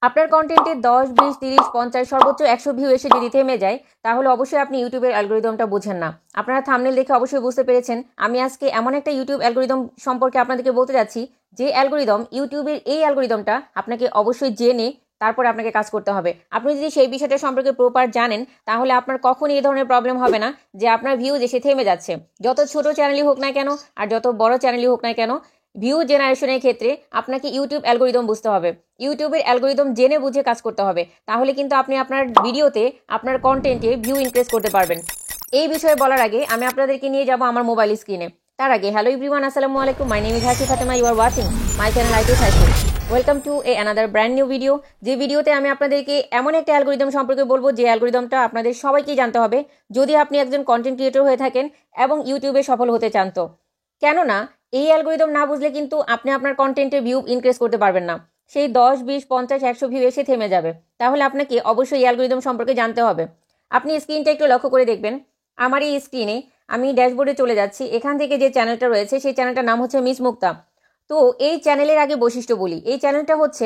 আপনার কন্টেন্টে 10, 20, 30, 50 সর্বোচ্চ 100 ভিউ এসে যদি থেমে যায় তাহলে অবশ্যই আপনি ইউটিউবের অ্যালগরিদমটা বুঝেন না। আপনারা থাম্বনেল দেখে অবশ্যই বুঝতে পেরেছেন আমি আজকে এমন একটা ইউটিউব অ্যালগরিদম সম্পর্কে আপনাদেরকে বলতে যাচ্ছি যে অ্যালগরিদম ইউটিউবের এই অ্যালগরিদমটা আপনাকে অবশ্যই জেনে তারপরে আপনাকে কাজ করতে হবে। আপনি যদি সেই বিষয়টা সম্পর্কে প্রপার জানেন তাহলে আপনার কখনই এই ধরনের প্রবলেম হবে না যে আপনার ভিউজ এসে থেমে যাচ্ছে। যত ছোট চ্যানেলই হোক না কেন আর যত বড় চ্যানেলই হোক না কেন, ভিউ জেনারেশনের ক্ষেত্রে আপনাকে ইউটিউব অ্যালগরিদম বুঝতে হবে, ইউটিউবের অ্যালগরিদম জেনে বুঝে কাজ করতে হবে। তাহলে কিন্তু আপনি আপনার ভিডিওতে আপনার কন্টেন্টে ভিউ ইনক্রিজ করতে পারবেন। এই বিষয়ে বলার আগে আমি আপনাদেরকে নিয়ে যাব আমার মোবাইল স্ক্রিনে। তার আগে হ্যালো এভরিওয়ান, আসসালামু আলাইকুম, মাই name is Hasi Fatema, you are watching my channel IT cycle. Welcome to another brand new video. যে ভিডিওতে আমি আপনাদেরকে এমন একটা অ্যালগরিদম সম্পর্কে বলবো যে অ্যালগরিদমটা আপনাদের সবাইকেই জানতে হবে যদি আপনি একজন কন্টেন্ট ক্রিয়েটর হয়ে থাকেন এবং ইউটিউবে সফল হতে চান। তো কেননা এই অ্যালগরিদম না বুঝলে কিন্তু আপনি আপনার কন্টেন্টে ভিউ ইনক্রিজ করতে পারবেন না। সেই 10, 20, 50, 100 ভিউ এসে থেমে যাবে। তাহলে আপনাকে অবশ্যই এই অ্যালগরিদম সম্পর্কে জানতে হবে। আপনি স্ক্রিনটা একটু লক্ষ্য করে দেখবেন। আমার এই স্ক্রিনে আমি ড্যাশবোর্ডে চলে যাচ্ছি। এখান থেকে যে চ্যানেলটা রয়েছে সেই চ্যানেলটার নাম হচ্ছে মিস মুক্তা। তো এই চ্যানেলের আগে বৈশিষ্ট্য বলি। এই চ্যানেলটা হচ্ছে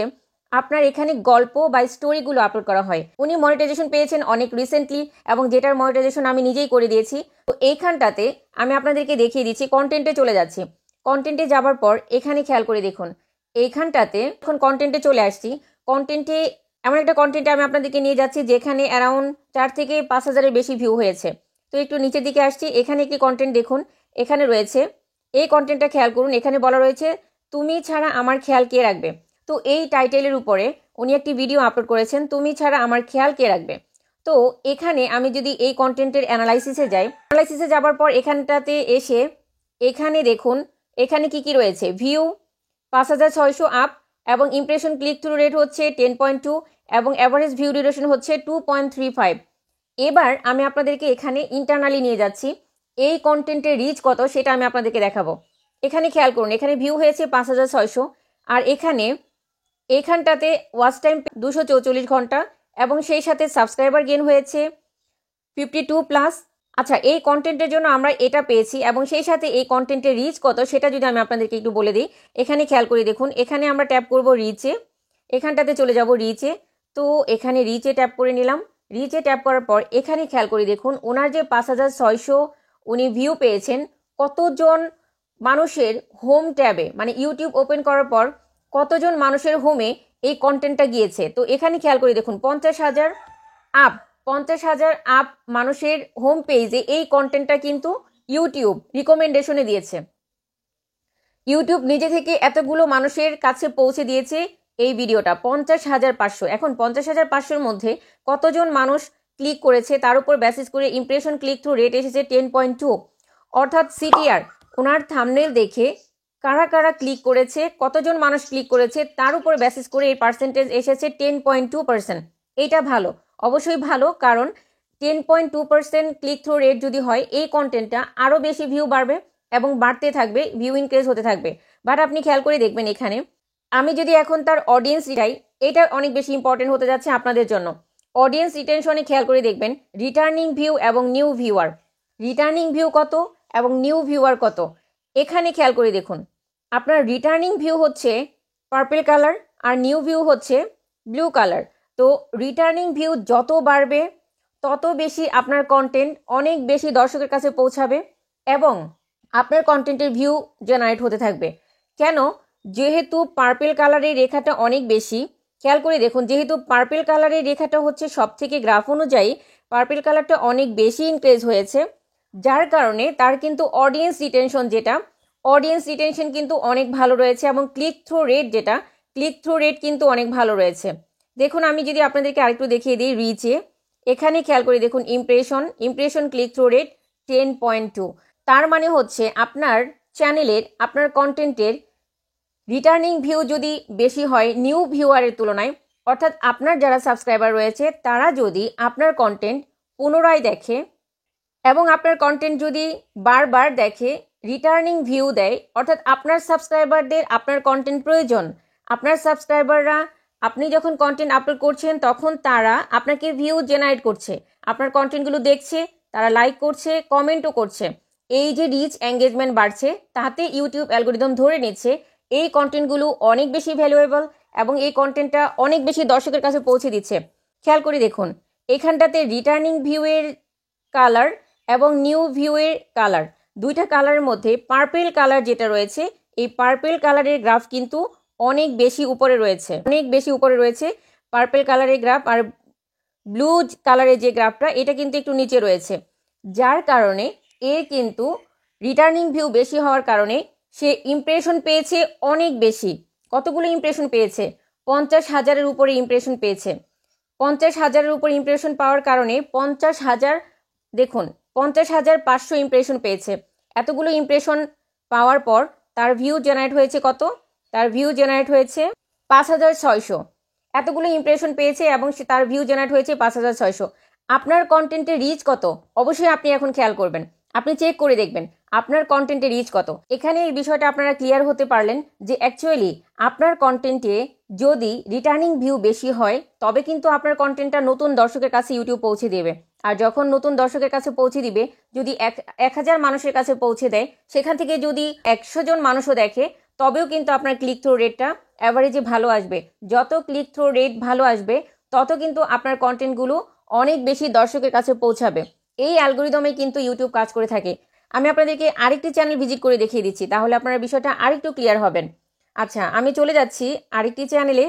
আপনার এখানে গল্প বা স্টোরিগুলো আপলোড করা হয়। উনি মনিটাইজেশন পেয়েছেন অনেক রিসেন্টলি এবং যেটার মনিটাইজেশন আমি নিজেই করে দিয়েছি। তো এইখানটাতে আমি আপনাদেরকে দেখিয়ে দিচ্ছি। কন্টেন্টে চলে যাচ্ছি। কন্টেন্টে যাবার পর এখানে খেয়াল করে দেখুন, এইখানটাতে এখন কন্টেন্টে চলে আসছি। কন্টেন্টে এমন একটা কন্টেন্টে আমি আপনাদেরকে নিয়ে যাচ্ছি যেখানে অ্যারাউন্ড 4 থেকে 5 হাজারের বেশি ভিউ হয়েছে। তো একটু নিচের দিকে আসছি। এখানে একটি কন্টেন্ট দেখুন, এখানে রয়েছে এই কন্টেন্টটা খেয়াল করুন। এখানে বলা রয়েছে তুমি ছাড়া আমার খেয়াল কে রাখবে। তো এই টাইটেলের উপরে উনি একটি ভিডিও আপলোড করেছেন, তুমি ছাড়া আমার খেয়াল কে রাখবে। তো এখানে আমি যদি এই কন্টেন্টের অ্যানালাইসিসে যাই, অ্যানালাইসিসে যাবার পর এখানটাতে এসে এখানে দেখুন এখানে কি কি রয়েছে। ভিউ 5600 আপ এবং ইমপ্রেশন ক্লিক থ্রু রেট হচ্ছে 10.2 এবং অ্যাভারেজ ভিউ ডিউরেশন হচ্ছে 2.35। এবার আমি আপনাদেরকে এখানে ইন্টারনালি নিয়ে যাচ্ছি। এই কন্টেন্টের রিচ কত সেটা আমি আপনাদেরকে দেখাবো। এখানে খেয়াল করুন, এখানে ভিউ হয়েছে 5600 আর এখানটাতে ওয়াচ টাইম 244 ঘন্টা এবং সেই সাথে সাবস্ক্রাইবার গেন হয়েছে 52+। আচ্ছা, এই কন্টেন্টের জন্য আমরা এটা পেয়েছি এবং সেই সাথে এই কন্টেন্টের রিচ কত সেটা যদি আমি আপনাদেরকে একটু বলে দিই। এখানে খেয়াল করে দেখুন, এখানে আমরা ট্যাপ করব রিচে, এখানটাতে চলে যাব রিচে। তো এখানে রিচে ট্যাপ করে নিলাম। রিচে ট্যাপ করার পর এখানে খেয়াল করে দেখুন ওনার যে 5600 উনি ভিউ পেয়েছেন, কতজন মানুষের হোম ট্যাবে মানে ইউটিউব ওপেন করার পর কতজন মানুষের হোমে এই কন্টেন্টটা গিয়েছে। তো এখানে খেয়াল করে দেখুন 50,000 আপ, 50,000 আপ মানুষের হোম পেজে এই কন্টেন্টটা কিন্তু ইউটিউব রিকমেন্ডেশনে দিয়েছে। ইউটিউব নিজে থেকে এতগুলো মানুষের কাছে পৌঁছে দিয়েছে এই ভিডিওটা 50,500। এখন 50,500-র মধ্যে কতজন মানুষ ক্লিক করেছে তার উপর বেসিস করে ইমপ্রেশন ক্লিক থ্রু রেট এসেছে 10.2। অর্থাৎ সিটিআর ওনার থাম্বনেল দেখে কারা কারা ক্লিক করেছে, কতজন মানুষ ক্লিক করেছে তার উপর বেসিস করে এই পার্সেন্টেজ এসেছে 10.2%। এইটা ভালো, অবশ্যই ভালো, কারণ 10.2% ক্লিক থ্রু রেট যদি হয় এই কন্টেন্টটা আরও বেশি ভিউ বাড়বে এবং বাড়তে থাকবে, ভিউ ইনক্রিজ হতে থাকবে। বাট আপনি খেয়াল করে দেখবেন এখানে আমি যদি এখন তার অডিয়েন্স চাই, এটা অনেক বেশি ইম্পর্টেন্ট হতে যাচ্ছে আপনাদের জন্য। অডিয়েন্স রিটেনশনে খেয়াল করে দেখবেন রিটার্নিং ভিউ এবং নিউ ভিউয়ার, রিটার্নিং ভিউ কত এবং নিউ ভিউয়ার কত। এখানে খেয়াল করে দেখুন আপনার রিটার্নিং ভিউ হচ্ছে পার্পল কালার আর নিউ ভিউ হচ্ছে ব্লু কালার। তো রিটার্নিং ভিউ যত বাড়বে তত বেশি আপনার কন্টেন্ট অনেক বেশি দর্শকের কাছে পৌঁছাবে এবং আপনার কন্টেন্টের ভিউ জেনারেট হতে থাকবে। কেন? যেহেতু পার্পল কালারের রেখাটা অনেক বেশি, খেয়াল করে দেখুন যেহেতু পার্পল কালারের রেখাটা হচ্ছে সব থেকে গ্রাফ অনুযায়ী পার্পল কালারটা অনেক বেশি ইনক্রিজ হয়েছে, যার কারণে তার কিন্তু অডিয়েন্স রিটেনশন কিন্তু অনেক ভালো রয়েছে এবং ক্লিক থ্রু রেট কিন্তু অনেক ভালো রয়েছে। দেখুন আমি যদি আপনাদেরকে আরেকটু দেখিয়ে দিই রিচে, এখানে খেয়াল করে দেখুন ইমপ্রেশন ক্লিক থ্রু রেট 10.2। তার মানে হচ্ছে আপনার চ্যানেলের আপনার কন্টেন্টের রিটার্নিং ভিউ যদি বেশি হয় নিউ ভিউয়ারের তুলনায়, অর্থাৎ আপনার যারা সাবস্ক্রাইবার রয়েছে তারা যদি আপনার কন্টেন্ট পুনরায় দেখে এবং আপনার কন্টেন্ট যদি বারবার দেখে, রিটার্নিং ভিউ দেয়, অর্থাৎ আপনার সাবস্ক্রাইবারদের আপনার কন্টেন্ট প্রয়োজন। আপনার সাবস্ক্রাইবাররা আপনি যখন কন্টেন্ট আপলোড করছেন তখন তারা আপনাকে ভিউ জেনারেট করছে, আপনার কন্টেন্টগুলো দেখছে, তারা লাইক করছে, কমেন্টও করছে। এই যে রিচ এঙ্গেজমেন্ট বাড়ছে তাতে ইউটিউব অ্যালগরিদম ধরে নিচ্ছে এই কন্টেন্টগুলো অনেক বেশি ভ্যালুয়েবল এবং এই কন্টেন্টটা অনেক বেশি দর্শকের কাছে পৌঁছে দিচ্ছে। খেয়াল করে দেখুন, এখানটাতে রিটার্নিং ভিউয়ের কালার এবং নিউ ভিউয়ের কালার, দুইটা কালারের মধ্যে পার্পেল কালার যেটা রয়েছে, এই পার্পেল কালারের গ্রাফ কিন্তু অনেক বেশি উপরে রয়েছে, পার্পেল কালারের গ্রাফ। আর ব্লু কালারের যে গ্রাফটা, এটা কিন্তু একটু নিচে রয়েছে, যার কারণে এর কিন্তু রিটার্নিং ভিউ বেশি হওয়ার কারণে সে ইমপ্রেশন পেয়েছে অনেক বেশি। কতগুলো ইমপ্রেশন পেয়েছে? 50,000-এর উপরে ইমপ্রেশন পেয়েছে। 50,000-এর উপর ইমপ্রেশন পাওয়ার কারণে 50,000, দেখুন 50,500 ইমপ্রেশন পেয়েছে। এতগুলো ইমপ্রেশন পাওয়ার পর তার ভিউ জেনারেট হয়েছে কত? তার ভিউ জেনারেট হয়েছে 5,600। এতগুলো ইমপ্রেশন পেয়েছে এবং তার ভিউ জেনারেট হয়েছে 5,600। আপনার কন্টেন্টের রিচ কত? অবশ্যই আপনি এখন খেয়াল করবেন, আপনি চেক করে দেখবেন আপনার কন্টেন্টের রিচ কত। এখানে এই বিষয়টা আপনারা ক্লিয়ার হতে পারলেন যে অ্যাকচুয়ালি আপনার কন্টেন্টে যদি রিটার্নিং ভিউ বেশি হয় তবে কিন্তু আপনার কন্টেন্টটা নতুন দর্শকের কাছে ইউটিউব পৌঁছে দেবে। আর যখন নতুন দর্শকের কাছে পৌঁছে দিবে, যদি 1,000 মানুষের কাছে পৌঁছে দেয়, সেখান থেকে যদি 100 জন মানুষও দেখে, তবেও কিন্তু আপনার ক্লিক থ্রু রেটটা অ্যাভারেজে ভালো আসবে। যত ক্লিক থ্রু রেট ভালো আসবে তত কিন্তু আপনার কন্টেন্টগুলো অনেক বেশি দর্শকের কাছে পৌঁছাবে। এই অ্যালগোরিদমে কিন্তু ইউটিউব কাজ করে থাকে। আমি আপনাদেরকে আরেকটি চ্যানেল ভিজিট করে দেখিয়ে দিচ্ছি, তাহলে আপনারা বিষয়টা আরেকটু ক্লিয়ার হবেন। আচ্ছা, আমি চলে যাচ্ছি আরেকটি চ্যানেলে,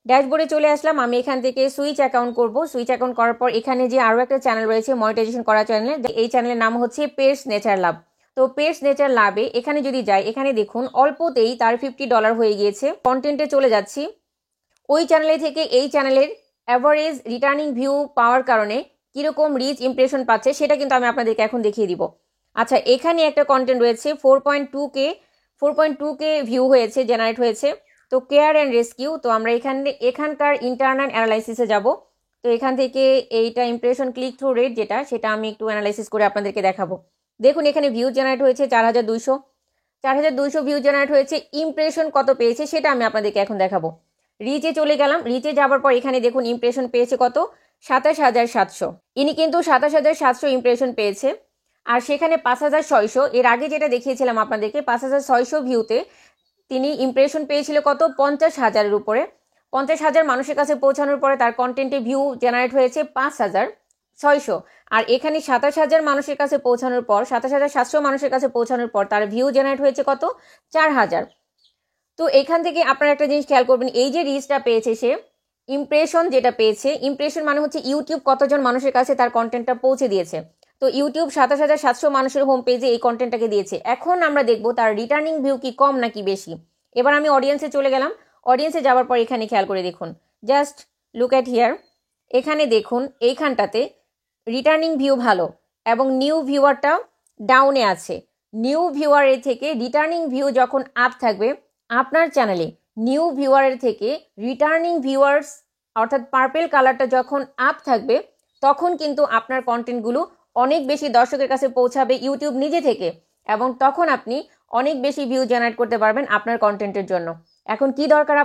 ড্যাশবোর্ডে চলে আসলাম। আমি এখান থেকে সুইচ অ্যাকাউন্ট করব। সুইচ অ্যাকাউন্ট করার পর এখানে যে আরও একটা চ্যানেল রয়েছে মনিটাইজেশন করা চ্যানেল, এই চ্যানেলের নাম হচ্ছে পেটস নেচার লাভ। তো পেটস নেচার লাভে এখানে যদি যাই, এখানে দেখুন অল্পতেই তার $50 হয়ে গিয়েছে। কন্টেন্টে চলে যাচ্ছি, ওই চ্যানেলে থেকে এই চ্যানেলের অ্যাভারেজ রিটার্নিং ভিউ পাওয়ার কারণে কীরকম রিচ ইমপ্রেশন পাচ্ছে সেটা কিন্তু আমি আপনাদেরকে এখন দেখিয়ে দিব। আচ্ছা, এখানে একটা কন্টেন্ট রয়েছে 4.2K ভিউ হয়েছে, জেনারেট হয়েছে। তো কেয়ার অ্যান্ড রেস্কিউ, তো আমরা এখানকার ইন্টারনাল অ্যানালাইসিসে যাব। তো এখান থেকে এইটা ইমপ্রেশন ক্লিক থ্রু রেট যেটা, সেটা আমি একটু অ্যানালাইসিস করে আপনাদেরকে দেখাবো। দেখুন এখানে ভিউ জেনারেট হয়েছে 4,200 ভিউ জেনারেট হয়েছে। ইমপ্রেশন কত পেয়েছে সেটা আমি আপনাদেরকে এখন দেখাবো। রিচে চলে গেলাম, রিচে যাওয়ার পর এখানে দেখুন ইমপ্রেশন পেয়েছে কত? 27,700। ইনি কিন্তু 27,700 ইমপ্রেশন পেয়েছে। আর সেখানে 5,600, এর আগে যেটা দেখিয়েছিলাম আপনাদেরকে, 5,600 ভিউতে তিনি ইমপ্রেশন পেয়েছিল কত? 50,000-এর উপরে। 50,000 মানুষের কাছে পৌঁছানোর পরে তার কন্টেন্টে ভিউ জেনারেট হয়েছে 5,600। আর এখানে 27,000 মানুষের কাছে পৌঁছানোর পর, 27,700 মানুষের কাছে পৌঁছানোর পর তার ভিউ জেনারেট হয়েছে কত? 4,000। তো এখান থেকে আপনারা একটা জিনিস খেয়াল করবেন, এই যে রিচটা পেয়েছে সে, ইমপ্রেশন যেটা পেয়েছে, ইমপ্রেশন মানে হচ্ছে ইউটিউব কতজন মানুষের কাছে তার কন্টেন্টটা পৌঁছে দিয়েছে। তো ইউটিউব 27,700 মানুষের হোম পেজে এই কন্টেন্টটাকে দিয়েছে। এখন আমরা দেখবো তার রিটার্নিং ভিউ কি কম নাকি বেশি। এবার আমি অডিয়েন্সে চলে গেলাম। অডিয়েন্সে যাওয়ার পর এখানে খেয়াল করে দেখুন, জাস্ট লুক অ্যাট হিয়ার। এখানে দেখুন এইখানটাতে রিটার্নিং ভিউ ভালো এবং নিউ ভিউয়ারটা ডাউনে আছে। নিউ ভিউয়ারের থেকে রিটার্নিং ভিউ যখন আপ থাকবে আপনার চ্যানেলে, নিউ ভিউয়ারের থেকে রিটার্নিং ভিউয়ার্স অর্থাৎ পার্পেল কালারটা যখন আপ থাকবে, তখন কিন্তু আপনার কন্টেন্টগুলো অনেক বেশি দর্শকের কাছে পৌঁছাবে ইউটিউব নিজে থেকে, এবং তখন আপনি অনেক বেশি ভিউ জেনারেট করতে পারবেন আপনার কন্টেন্টের জন্য। এখন কি দরকার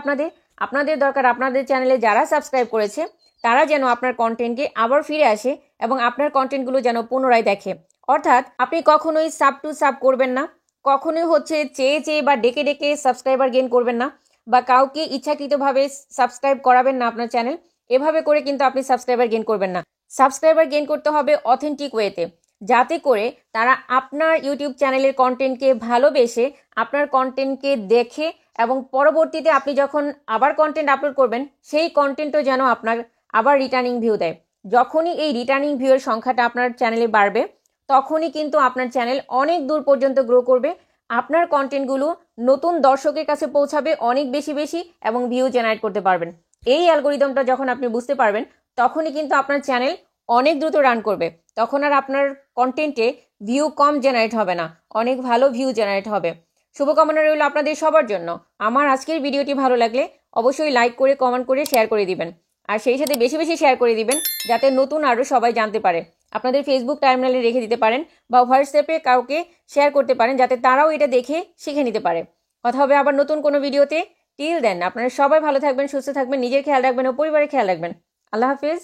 আপনাদের দরকার আপনাদের চ্যানেলে যারা সাবস্ক্রাইব করেছে তারা যেন আপনার কন্টেন্টে আবার ফিরে আসে এবং আপনার কন্টেন্টগুলো যেন পুনরায় দেখে। অর্থাৎ আপনি কখনোই সাব টু সাব করবেন না, কখনোই হচ্ছে চেয়ে বা ডেকে ডেকে সাবস্ক্রাইবার গেইন করবেন না, বা কাউকে ইচ্ছাকৃতভাবে সাবস্ক্রাইব করাবেন না আপনার চ্যানেল। এভাবে করে কিন্তু আপনি সাবস্ক্রাইবার গেইন করবেন না। সাবস্ক্রাইবার গেইন করতে হবে অথেন্টিক ওয়েতে, যাতে করে তারা আপনার ইউটিউব চ্যানেলের কন্টেন্টকে ভালোবেসে আপনার কন্টেন্টকে দেখে এবং পরবর্তীতে আপনি যখন আবার কন্টেন্ট আপলোড করবেন সেই কন্টেন্টও যেন আপনার আবার রিটার্নিং ভিউ দেয়। যখনই এই রিটার্নিং ভিউয়ের সংখ্যাটা আপনার চ্যানেলে বাড়বে তখনই কিন্তু আপনার চ্যানেল অনেক দূর পর্যন্ত গ্রো করবে, আপনার কন্টেন্টগুলো নতুন দর্শকের কাছে পৌঁছাবে অনেক বেশি এবং ভিউ জেনারেট করতে পারবেন। এই অ্যালগোরিদমটা যখন আপনি বুঝতে পারবেন তখনই কিন্তু আপনার চ্যানেল অনেক দ্রুত রান করবে। তখন আর আপনার কন্টেন্টে ভিউ কম জেনারেট হবে না, অনেক ভালো ভিউ জেনারেট হবে। শুভকামনা রইল আপনাদের সবার জন্য। আমার আজকের ভিডিওটি ভালো লাগলে অবশ্যই লাইক করে, কমেন্ট করে, শেয়ার করে দিবেন। আর সেই সাথে বেশি শেয়ার করে দিবেন যাতে নতুন আরও সবাই জানতে পারে। আপনাদের ফেসবুক টাইমলাইনে রেখে দিতে পারেন বা হোয়াটসঅ্যাপে কাউকে শেয়ার করতে পারেন যাতে তারাও এটা দেখে শিখে নিতে পারে। কথা হবে আবার নতুন কোনো ভিডিওতে। টিল দেন আপনারা সবাই ভালো থাকবেন, সুস্থ থাকবেন, নিজের খেয়াল রাখবেন ও পরিবারের খেয়াল রাখবেন। আল্লাহ হাফিজ।